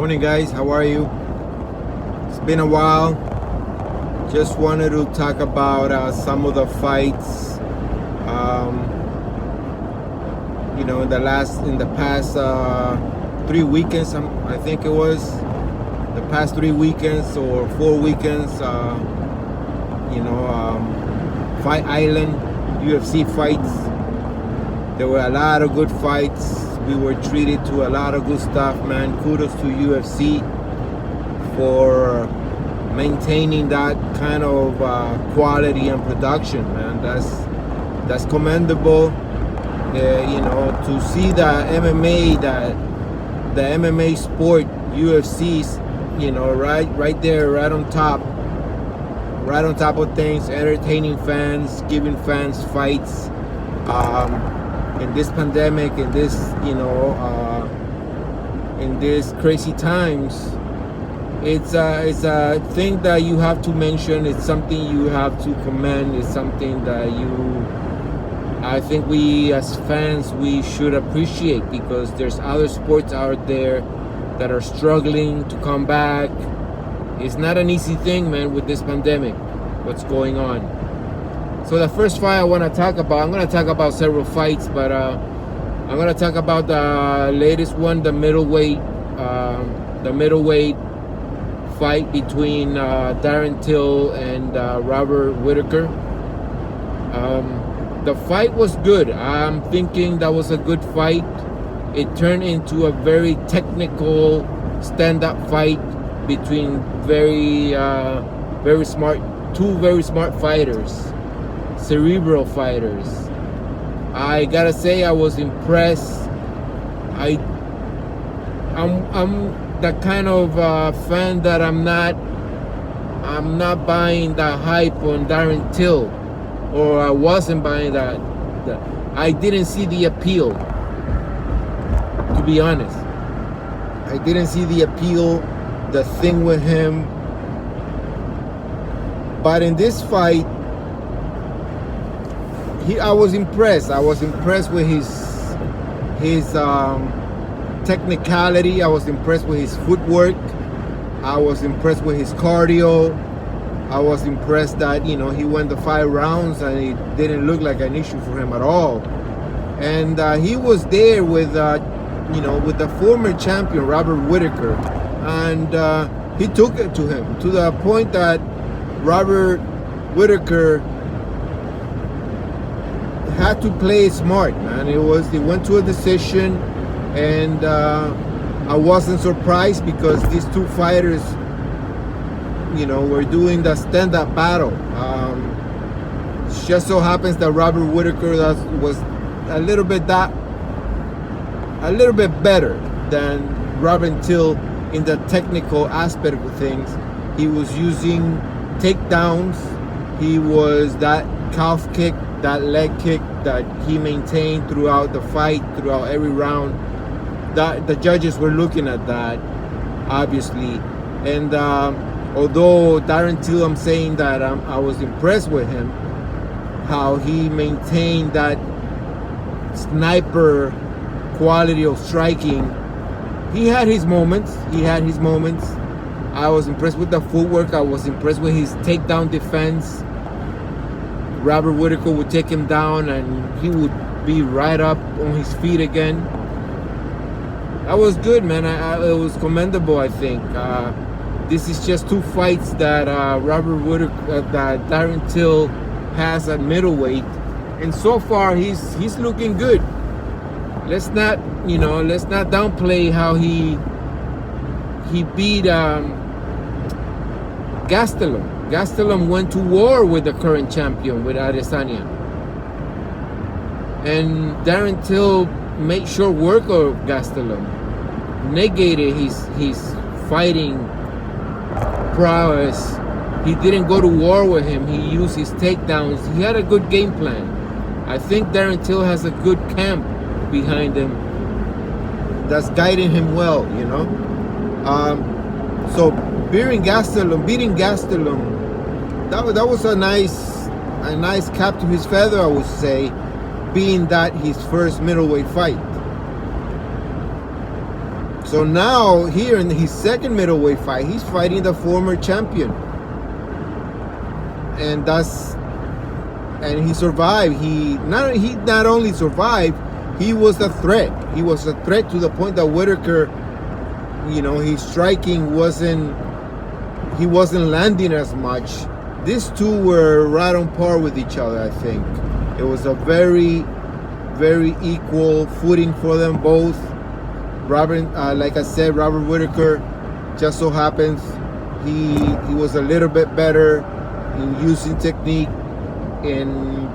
Morning guys, how are you? It's been a while. Just wanted to talk about some of the fights. In the past 3 weekends, I think it was the past 3 weekends or 4 weekends. Fight Island, UFC fights. There were a lot of good fights. We were treated to a lot of good stuff, man. Kudos to UFC for maintaining that kind of quality and production, man. That's commendable. To see the MMA sport, UFC's, right there, right on top of things, entertaining fans, giving fans fights. In this pandemic, in this crazy times, it's a thing that you have to mention. It's something you have to commend. It's something that I think we as fans, we should appreciate, because there's other sports out there that are struggling to come back. It's not an easy thing, man, with this pandemic, what's going on. So the first fight I want to talk about, I'm going to talk about several fights, but I'm going to talk about the latest one, the middleweight fight between Darren Till and Robert Whittaker. The fight was good. I'm thinking that was a good fight. It turned into a very technical stand-up fight between two very smart fighters, cerebral fighters. I gotta say, I was impressed. I'm the kind of fan that I'm not buying the hype on Darren Till, or I wasn't buying that. I didn't see the appeal, to be honest. I didn't see the appeal, the thing with him. But in this fight, I was impressed. I was impressed with his technicality. I was impressed with his footwork. I was impressed with his cardio. I was impressed that he went the 5 rounds and it didn't look like an issue for him at all. And he was there with the former champion Robert Whittaker, and he took it to him to the point that Robert Whittaker had to play smart, man. It went to a decision, and I wasn't surprised, because these two fighters, were doing the stand-up battle. It just so happens that Robert Whittaker was a little bit better than Robert Till in the technical aspect of things. He was using takedowns. He was that calf kick, that leg kick that he maintained throughout the fight, throughout every round. That the judges were looking at that, obviously. And although Darren Till, I'm saying that I was impressed with him, how he maintained that sniper quality of striking. He had his moments. I was impressed with the footwork. I was impressed with his takedown defense. Robert Whittaker would take him down and he would be right up on his feet again. That was good, man. It was commendable, I think. This is just 2 fights that Robert Whittaker, that Darren Till has at middleweight, and so far he's looking good. Let's not downplay how he beat Gastelum. Gastelum went to war with the current champion, with Adesanya, and Darren Till made short work of Gastelum, negated his fighting prowess. He didn't go to war with him. He used his takedowns. He had a good game plan. I think Darren Till has a good camp behind him that's guiding him well, So beating Gastelum, that was a nice cap to his feather, I would say, being that his first middleweight fight. So now here in his second middleweight fight, he's fighting the former champion, and he survived. He not only survived, he was a threat. He was a threat to the point that Whittaker, his striking wasn't landing as much. These two were right on par with each other. I think it was a very, very equal footing for them both. Like I said, Robert Whittaker just so happens he was a little bit better in using technique, in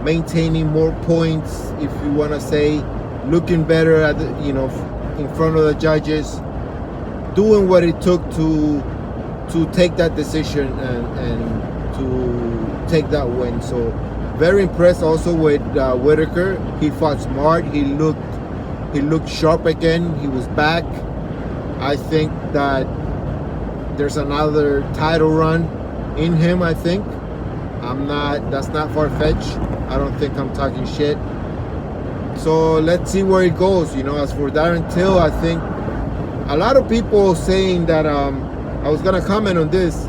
maintaining more points, if you want to say, looking better at in front of the judges, doing what it took to take that decision and to take that win. So very impressed also with Whittaker. He fought smart. He looked sharp again. He was back. I think that there's another title run in him. I think that's not far-fetched. I don't think I'm talking shit. So let's see where it goes. As for Darren Till, I think a lot of people saying that I was gonna comment on this,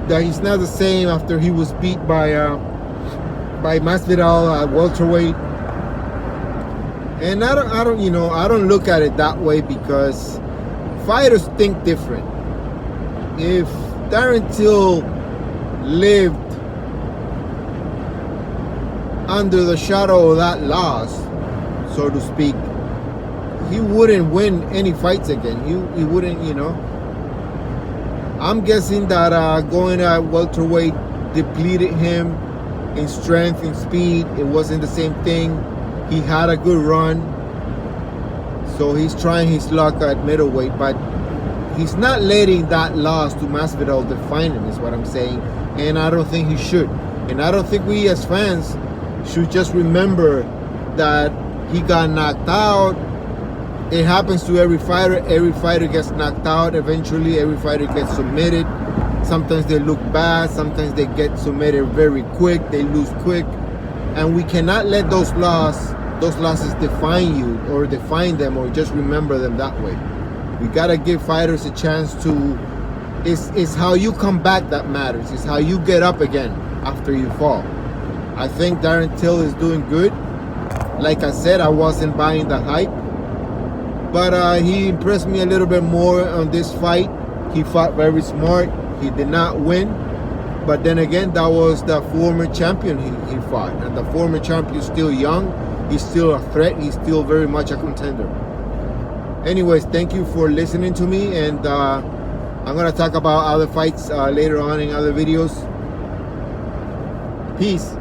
that he's not the same after he was beat by Masvidal at welterweight. And I don't look at it that way, because fighters think different. If Darren Till lived under the shadow of that loss, so to speak, he wouldn't win any fights again. He wouldn't, I'm guessing that going at welterweight depleted him in strength and speed. It wasn't the same thing. He had a good run, so he's trying his luck at middleweight, but he's not letting that loss to Masvidal define him, is what I'm saying. And I don't think he should. And I don't think we as fans should just remember that he got knocked out. It happens to every fighter. Every fighter gets knocked out eventually. Every fighter gets submitted. Sometimes they look bad. Sometimes they get submitted very quick. They lose quick. And we cannot let those losses define you, or define them, or just remember them that way. We gotta give fighters a chance to. It's how you come back that matters. It's how you get up again after you fall. I think Darren Till is doing good. Like I said, I wasn't buying the hype, but he impressed me a little bit more on this fight. He fought very smart. He did not win, but then again, that was the former champion he fought, and the former champion is still young. He's still a threat. He's still very much a contender. Anyways, thank you for listening to me, and I'm gonna talk about other fights later on in other videos. Peace.